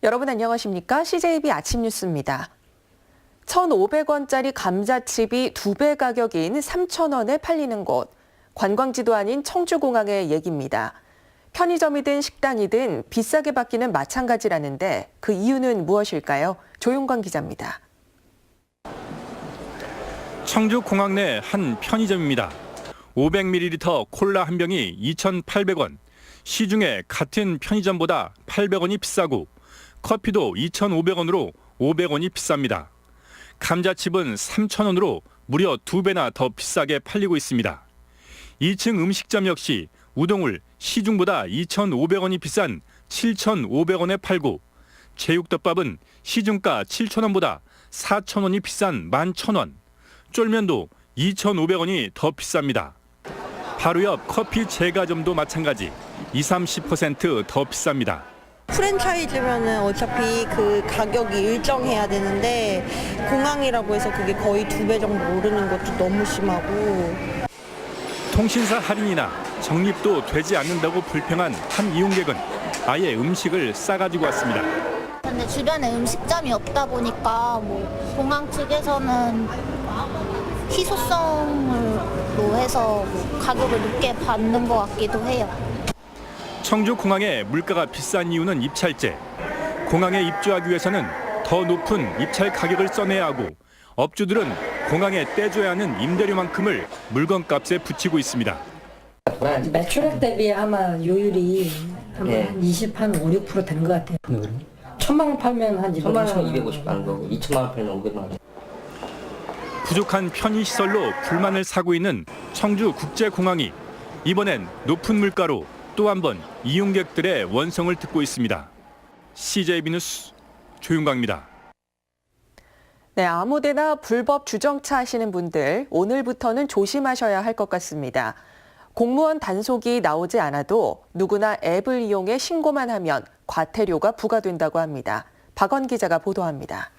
여러분 안녕하십니까? CJB 아침 뉴스입니다. 1,500원짜리 감자칩이 2배 가격인 3,000원에 팔리는 곳. 관광지도 아닌 청주공항의 얘기입니다. 편의점이든 식당이든 비싸게 받기는 마찬가지라는데 그 이유는 무엇일까요? 조용관 기자입니다. 청주공항 내 한 편의점입니다. 500ml 콜라 한 병이 2,800원. 시중에 같은 편의점보다 800원이 비싸고 커피도 2,500원으로 500원이 비쌉니다. 감자칩은 3,000원으로 무려 2배나 더 비싸게 팔리고 있습니다. 2층 음식점 역시 우동을 시중보다 2,500원이 비싼 7,500원에 팔고 제육덮밥은 시중가 7,000원보다 4,000원이 비싼 11,000원, 쫄면도 2,500원이 더 비쌉니다. 바로 옆 커피 제과점도 마찬가지 20-30% 더 비쌉니다. 프랜차이즈면은 어차피 그 가격이 일정해야 되는데 공항이라고 해서 그게 거의 2배 정도 오르는 것도 너무 심하고. 통신사 할인이나 적립도 되지 않는다고 불평한 한 이용객은 아예 음식을 싸가지고 왔습니다. 근데 주변에 음식점이 없다 보니까 공항 측에서는 희소성으로 해서 가격을 높게 받는 것 같기도 해요. 청주공항에 물가가 비싼 이유는 입찰제. 공항에 입주하기 위해서는 더 높은 입찰 가격을 써내야 하고 업주들은 공항에 떼줘야 하는 임대료만큼을 물건값에 붙이고 있습니다. 매출액 대비 아마 요율이 한 5, 6% 되는 것 같아요. 1,000만 원 팔면 한 1,000만 원 250만 원, 2천만 원 팔면 500만 원. 부족한 편의시설로 불만을 사고 있는 청주국제공항이 이번엔 높은 물가로 또 한 번 이용객들의 원성을 듣고 있습니다. CJB 뉴스 조윤광입니다. 네, 아무데나 불법 주정차 하시는 분들 오늘부터는 조심하셔야 할 것 같습니다. 공무원 단속이 나오지 않아도 누구나 앱을 이용해 신고만 하면 과태료가 부과된다고 합니다. 박원 기자가 보도합니다.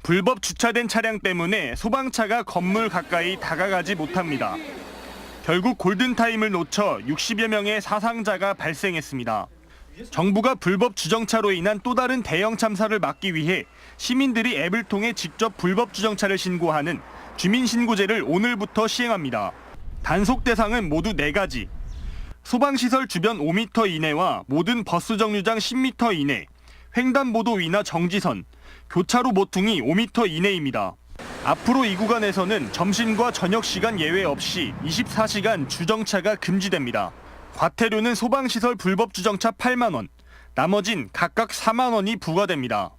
불법 주차된 차량 때문에 소방차가 건물 가까이 다가가지 못합니다. 결국 골든타임을 놓쳐 60여 명의 사상자가 발생했습니다. 정부가 불법 주정차로 인한 또 다른 대형 참사를 막기 위해 시민들이 앱을 통해 직접 불법 주정차를 신고하는 주민신고제를 오늘부터 시행합니다. 단속 대상은 모두 4가지. 소방시설 주변 5m 이내와 모든 버스 정류장 10m 이내, 횡단보도 위나 정지선, 교차로 모퉁이 5m 이내입니다. 앞으로 이 구간에서는 점심과 저녁 시간 예외 없이 24시간 주정차가 금지됩니다. 과태료는 소방시설 불법 주정차 8만 원, 나머진 각각 4만 원이 부과됩니다.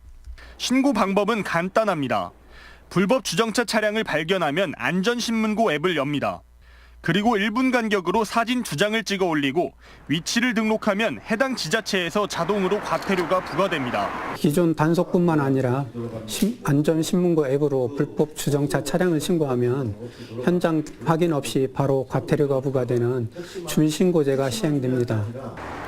신고 방법은 간단합니다. 불법 주정차 차량을 발견하면 안전신문고 앱을 엽니다. 그리고 1분 간격으로 사진 2장을 찍어 올리고 위치를 등록하면 해당 지자체에서 자동으로 과태료가 부과됩니다. 기존 단속뿐만 아니라 안전신문고 앱으로 불법 주정차 차량을 신고하면 현장 확인 없이 바로 과태료가 부과되는 주민신고제가 시행됩니다.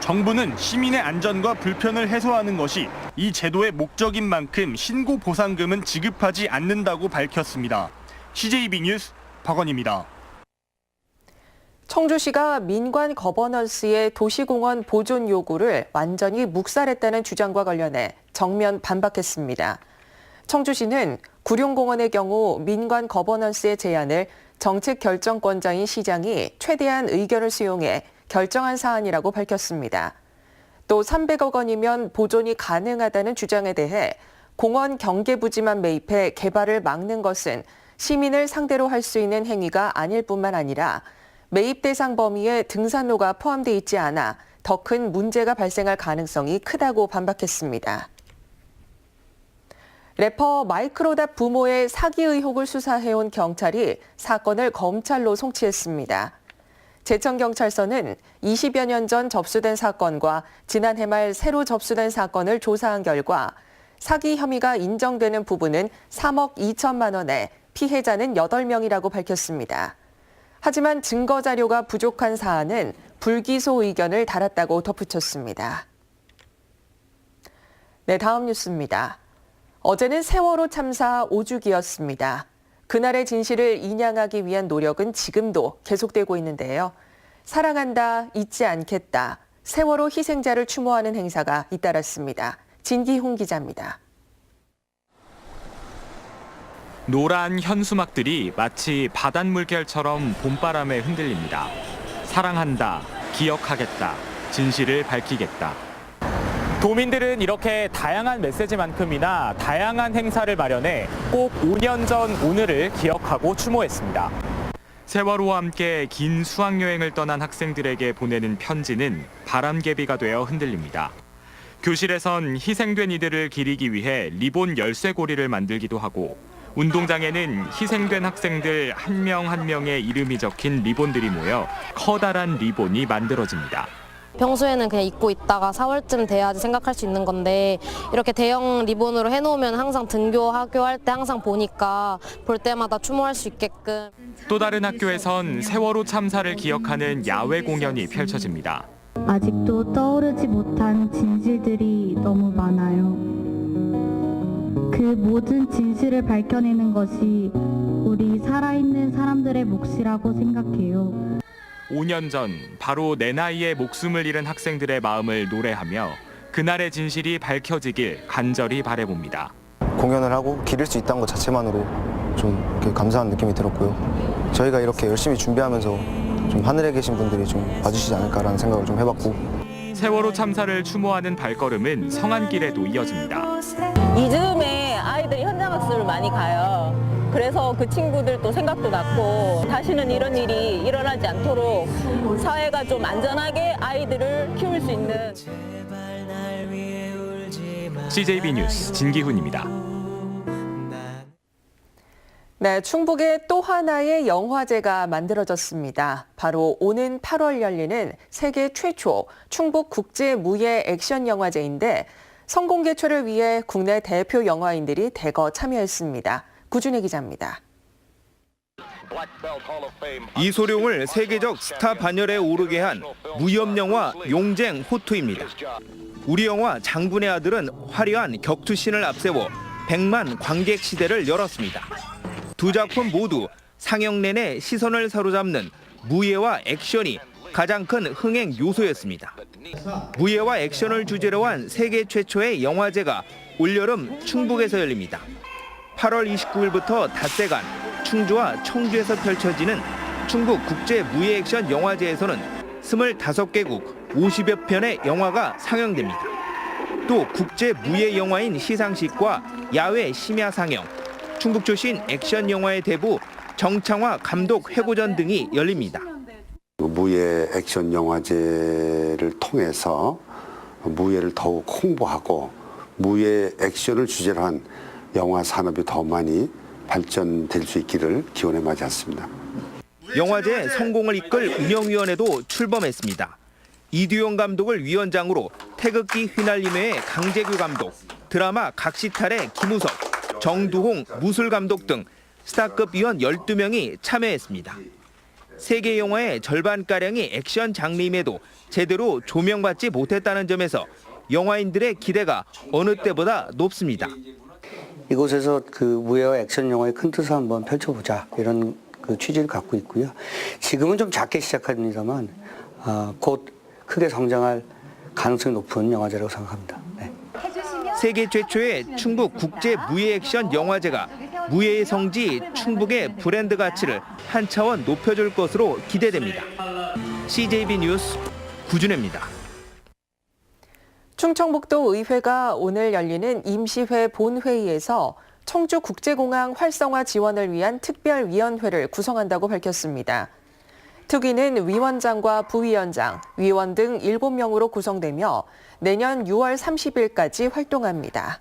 정부는 시민의 안전과 불편을 해소하는 것이 이 제도의 목적인 만큼 신고 보상금은 지급하지 않는다고 밝혔습니다. CJB 뉴스 박원입니다. 청주시가 민관 거버넌스의 도시공원 보존 요구를 완전히 묵살했다는 주장과 관련해 정면 반박했습니다. 청주시는 구룡공원의 경우 민관 거버넌스의 제안을 정책 결정권자인 시장이 최대한 의견을 수용해 결정한 사안이라고 밝혔습니다. 또 300억 원이면 보존이 가능하다는 주장에 대해 공원 경계부지만 매입해 개발을 막는 것은 시민을 상대로 할 수 있는 행위가 아닐 뿐만 아니라 매입 대상 범위에 등산로가 포함돼 있지 않아 더 큰 문제가 발생할 가능성이 크다고 반박했습니다. 래퍼 마이크로답 부모의 사기 의혹을 수사해온 경찰이 사건을 검찰로 송치했습니다. 제천경찰서는 20여 년 전 접수된 사건과 지난해 말 새로 접수된 사건을 조사한 결과 사기 혐의가 인정되는 부분은 3억 2천만 원에 피해자는 8명이라고 밝혔습니다. 하지만 증거 자료가 부족한 사안은 불기소 의견을 달았다고 덧붙였습니다. 네, 다음 뉴스입니다. 어제는 세월호 참사 5주기였습니다. 그날의 진실을 인양하기 위한 노력은 지금도 계속되고 있는데요. 사랑한다, 잊지 않겠다, 세월호 희생자를 추모하는 행사가 잇따랐습니다. 진기훈 기자입니다. 노란 현수막들이 마치 바닷물결처럼 봄바람에 흔들립니다. 사랑한다, 기억하겠다, 진실을 밝히겠다. 도민들은 이렇게 다양한 메시지만큼이나 다양한 행사를 마련해 꼭 5년 전 오늘을 기억하고 추모했습니다. 세월호와 함께 긴 수학여행을 떠난 학생들에게 보내는 편지는 바람개비가 되어 흔들립니다. 교실에선 희생된 이들을 기리기 위해 리본 열쇠고리를 만들기도 하고 운동장에는 희생된 학생들 한 명 한 명의 이름이 적힌 리본들이 모여 커다란 리본이 만들어집니다. 평소에는 그냥 잊고 있다가 4월쯤 돼야지 생각할 수 있는 건데 이렇게 대형 리본으로 해놓으면 항상 등교, 하교할 때 항상 보니까 볼 때마다 추모할 수 있게끔. 또 다른 학교에선 세월호 참사를 기억하는 야외 공연이 펼쳐집니다. 아직도 떠오르지 못한 진실들이 너무 많아요. 그 모든 진실을 밝혀내는 것이 우리 살아있는 사람들의 몫이라고 생각해요. 5년 전 바로 내 나이에 목숨을 잃은 학생들의 마음을 노래하며 그날의 진실이 밝혀지길 간절히 바라봅니다. 공연을 하고 기릴 수 있다는 것 자체만으로 좀 감사한 느낌이 들었고요. 저희가 이렇게 열심히 준비하면서 좀 하늘에 계신 분들이 좀 봐주시지 않을까라는 생각을 좀 해봤고. 세월호 참사를 추모하는 발걸음은 성안길에도 이어집니다. 이 즈음에 아이들이 현장학습을 많이 가요. 그래서 그 친구들도 생각도 났고 다시는 이런 일이 일어나지 않도록 사회가 좀 안전하게 아이들을 키울 수 있는. CJB 뉴스 진기훈입니다. 네, 충북에 또 하나의 영화제가 만들어졌습니다. 바로 오는 8월 열리는 세계 최초 충북 국제무예 액션 영화제인데 성공 개최를 위해 국내 대표 영화인들이 대거 참여했습니다. 구준혜 기자입니다. 이소룡을 세계적 스타 반열에 오르게 한 무협영화 용쟁 호투입니다. 우리 영화 장군의 아들은 화려한 격투신을 앞세워 100만 관객 시대를 열었습니다. 두 작품 모두 상영 내내 시선을 사로잡는 무예와 액션이 가장 큰 흥행 요소였습니다. 무예와 액션을 주제로 한 세계 최초의 영화제가 올여름 충북에서 열립니다. 8월 29일부터 닷새간 충주와 청주에서 펼쳐지는 충북 국제무예 액션 영화제에서는 25개국 50여 편의 영화가 상영됩니다. 또 국제무예 영화인 시상식과 야외 심야 상영, 충북 출신 액션 영화의 대부 정창화 감독 회고전 등이 열립니다. 무예 액션 영화제를 통해서 무예를 더욱 홍보하고 무예 액션을 주제로 한 영화 산업이 더 많이 발전될 수 있기를 기원해 마지 않습니다. 영화제 성공을 이끌 운영위원회도 출범했습니다. 이두용 감독을 위원장으로 태극기 휘날리며의 강재규 감독, 드라마 각시탈의 김우석, 정두홍 무술 감독 등 스타급 위원 12명이 참여했습니다. 세계 영화의 절반가량이 액션 장르임에도 제대로 조명받지 못했다는 점에서 영화인들의 기대가 어느 때보다 높습니다. 이곳에서 그 무예와 액션 영화의 큰 뜻을 한번 펼쳐보자 이런 그 취지를 갖고 있고요. 지금은 좀 작게 시작합니다만 곧 크게 성장할 가능성이 높은 영화제라고 생각합니다. 네. 세계 최초의 충북 국제 무예 액션 영화제가 무예의 성지 충북의 브랜드 가치를 한 차원 높여줄 것으로 기대됩니다. CJB 뉴스 구준혜입니다. 충청북도 의회가 오늘 열리는 임시회 본회의에서 청주국제공항 활성화 지원을 위한 특별위원회를 구성한다고 밝혔습니다. 특위는 위원장과 부위원장, 위원 등 7명으로 구성되며 내년 6월 30일까지 활동합니다.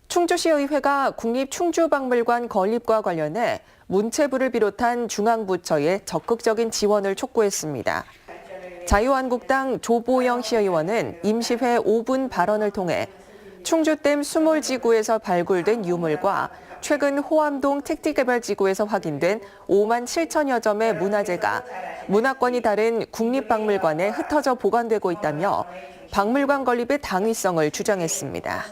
충주시의회가 국립충주박물관 건립과 관련해 문체부를 비롯한 중앙부처에 적극적인 지원을 촉구했습니다. 자유한국당 조보영 시의원은 임시회 5분 발언을 통해 충주댐 수몰지구에서 발굴된 유물과 최근 호암동 택지개발지구에서 확인된 5만 7천여 점의 문화재가 문화권이 다른 국립박물관에 흩어져 보관되고 있다며 박물관 건립의 당위성을 주장했습니다.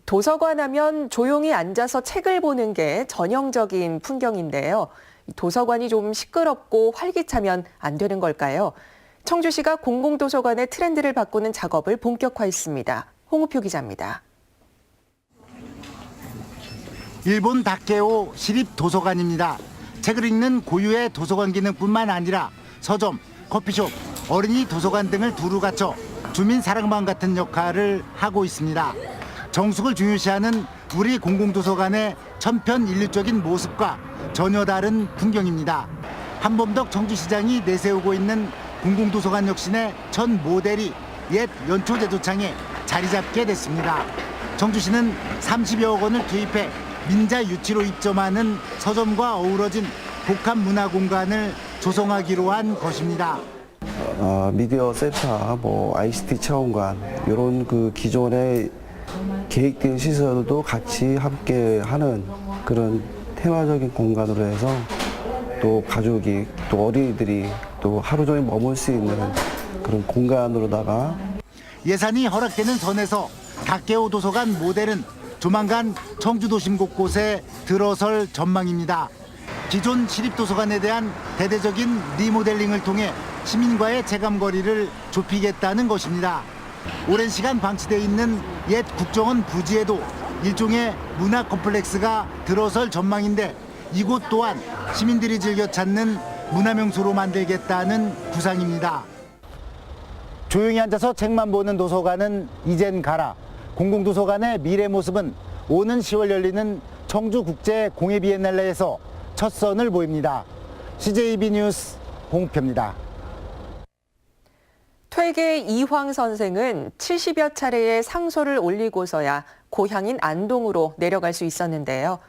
도서관 하면 조용히 앉아서 책을 보는 게 전형적인 풍경인데요. 도서관이 좀 시끄럽고 활기차면 안 되는 걸까요? 청주시가 공공도서관의 트렌드를 바꾸는 작업을 본격화했습니다. 홍우표 기자입니다. 일본 다케오 시립도서관입니다. 책을 읽는 고유의 도서관 기능뿐만 아니라 서점, 커피숍, 어린이 도서관 등을 두루 갖춰 주민 사랑방 같은 역할을 하고 있습니다. 정숙을 중요시하는 우리 공공도서관의 천편일률적인 모습과 전혀 다른 풍경입니다. 한범덕 청주시장이 내세우고 있는 공공도서관 혁신의 첫 모델이 옛 연초제도창에 자리 잡게 됐습니다. 청주시는 30여억 원을 투입해 민자 유치로 입점하는 서점과 어우러진 복합 문화 공간을 조성하기로 한 것입니다. 미디어 센터, ICT 체험관 이런 그 기존의 계획된 시설도 같이 함께 하는 그런 테마적인 공간으로 해서 또 가족이 또 어린이들이 또 하루 종일 머물 수 있는 그런 공간으로다가 예산이 허락되는 선에서 다케오 도서관 모델은 조만간 청주 도심 곳곳에 들어설 전망입니다. 기존 시립도서관에 대한 대대적인 리모델링을 통해 시민과의 체감거리를 좁히겠다는 것입니다. 오랜 시간 방치돼 있는 옛 국정원 부지에도 일종의 문화 컴플렉스가 들어설 전망인데 이곳 또한 시민들이 즐겨 찾는 문화명소로 만들겠다는 구상입니다. 조용히 앉아서 책만 보는 도서관은 이젠 가라. 공공도서관의 미래 모습은 오는 10월 열리는 청주국제공예비엔날레에서 첫 선을 보입니다. CJB 뉴스 홍표입니다. 퇴계 이황 선생은 70여 차례의 상소를 올리고서야 고향인 안동으로 내려갈 수 있었는데요.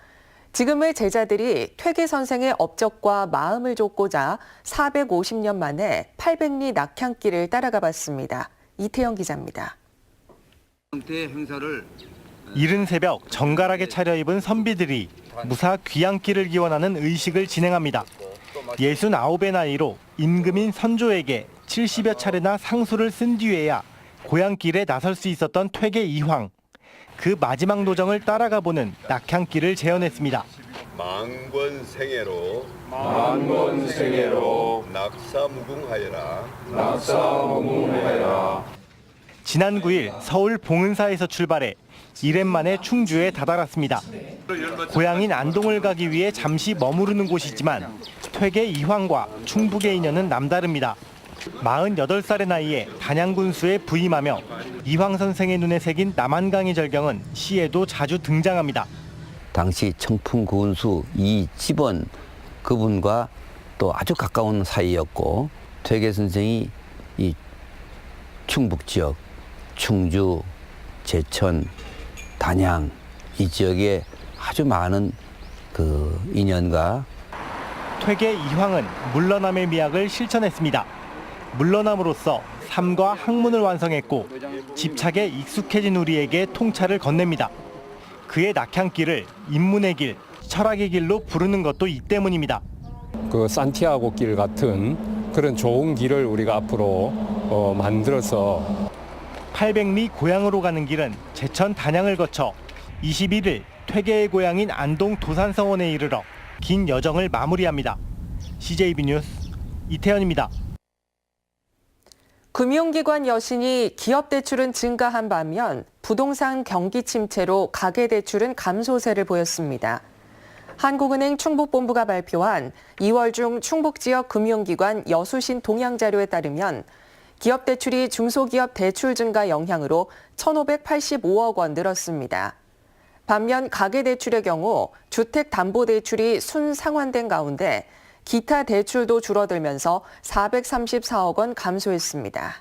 지금의 제자들이 퇴계 선생의 업적과 마음을 좇고자 450년 만에 800리 낙향길을 따라가 봤습니다. 이태영 기자입니다. 이른 새벽 정갈하게 차려입은 선비들이 무사 귀향길을 기원하는 의식을 진행합니다. 69의 나이로 임금인 선조에게 70여 차례나 상소를 쓴 뒤에야 고향길에 나설 수 있었던 퇴계 이황. 그 마지막 노정을 따라가 보는 낙향길을 재현했습니다. 만권생애로 낙사무궁하여라. 지난 9일 서울 봉은사에서 출발해 이랜 만에 충주에 다다랐습니다. 고향인 안동을 가기 위해 잠시 머무르는 곳이지만 퇴계 이황과 충북의 인연은 남다릅니다. 48살의 나이에 단양군수에 부임하며 이황 선생의 눈에 새긴 남한강의 절경은 시에도 자주 등장합니다. 당시 청풍군수 이집원 그분과 또 아주 가까운 사이였고 퇴계 선생이 이 충북 지역, 충주, 제천, 단양 이 지역에 아주 많은 그 인연과 퇴계 이황은 물러남의 미학을 실천했습니다. 물러남으로써 삶과 학문을 완성했고 집착에 익숙해진 우리에게 통찰을 건넵니다. 그의 낙향길을 인문의 길, 철학의 길로 부르는 것도 이 때문입니다. 그 산티아고 길 같은 그런 좋은 길을 우리가 앞으로 만들어서 800리 고향으로 가는 길은 제천 단양을 거쳐 21일 퇴계의 고향인 안동 도산서원에 이르러 긴 여정을 마무리합니다. CJB 뉴스 이태현입니다. 금융기관 여신이 기업 대출은 증가한 반면 부동산 경기 침체로 가계 대출은 감소세를 보였습니다. 한국은행 충북본부가 발표한 2월 중 충북 지역 금융기관 여수신 동향 자료에 따르면 기업 대출이 중소기업 대출 증가 영향으로 1,585억 원 늘었습니다. 반면 가계 대출의 경우 주택담보대출이 순상환된 가운데 기타 대출도 줄어들면서 434억 원 감소했습니다.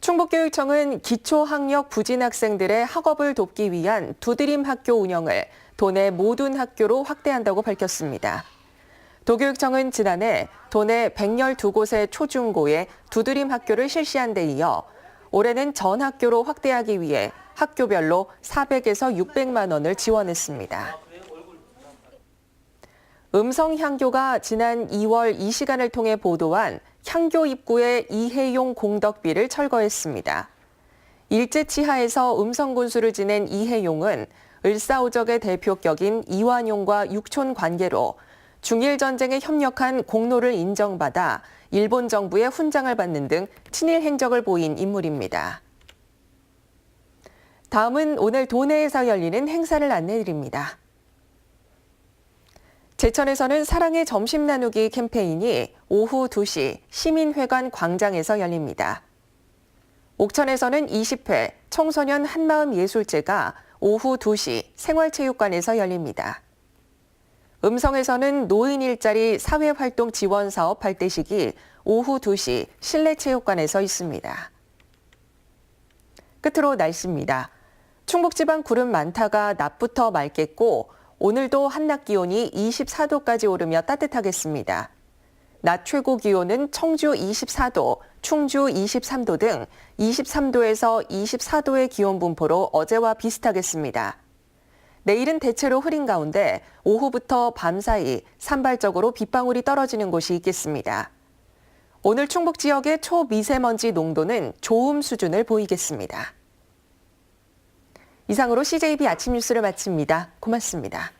충북교육청은 기초학력 부진 학생들의 학업을 돕기 위한 두드림 학교 운영을 도내 모든 학교로 확대한다고 밝혔습니다. 도교육청은 지난해 도내 112곳의 초중고에 두드림 학교를 실시한 데 이어 올해는 전 학교로 확대하기 위해 학교별로 400에서 600만 원을 지원했습니다. 음성향교가 지난 2월 이 시간을 통해 보도한 향교 입구의 이해용 공덕비를 철거했습니다. 일제 치하에서 음성군수를 지낸 이해용은 을사오적의 대표격인 이완용과 육촌 관계로 중일 전쟁에 협력한 공로를 인정받아 일본 정부의 훈장을 받는 등 친일 행적을 보인 인물입니다. 다음은 오늘 도내에서 열리는 행사를 안내드립니다. 제천에서는 사랑의 점심 나누기 캠페인이 오후 2시 시민회관 광장에서 열립니다. 옥천에서는 20회 청소년 한마음 예술제가 오후 2시 생활체육관에서 열립니다. 음성에서는 노인 일자리 사회활동 지원 사업 발대식이 오후 2시 실내체육관에서 있습니다. 끝으로 날씨입니다. 충북지방 구름 많다가 낮부터 맑겠고 오늘도 한낮 기온이 24도까지 오르며 따뜻하겠습니다. 낮 최고 기온은 청주 24도, 충주 23도 등 23도에서 24도의 기온 분포로 어제와 비슷하겠습니다. 내일은 대체로 흐린 가운데 오후부터 밤 사이 산발적으로 빗방울이 떨어지는 곳이 있겠습니다. 오늘 충북 지역의 초미세먼지 농도는 좋음 수준을 보이겠습니다. 이상으로 CJB 아침 뉴스를 마칩니다. 고맙습니다.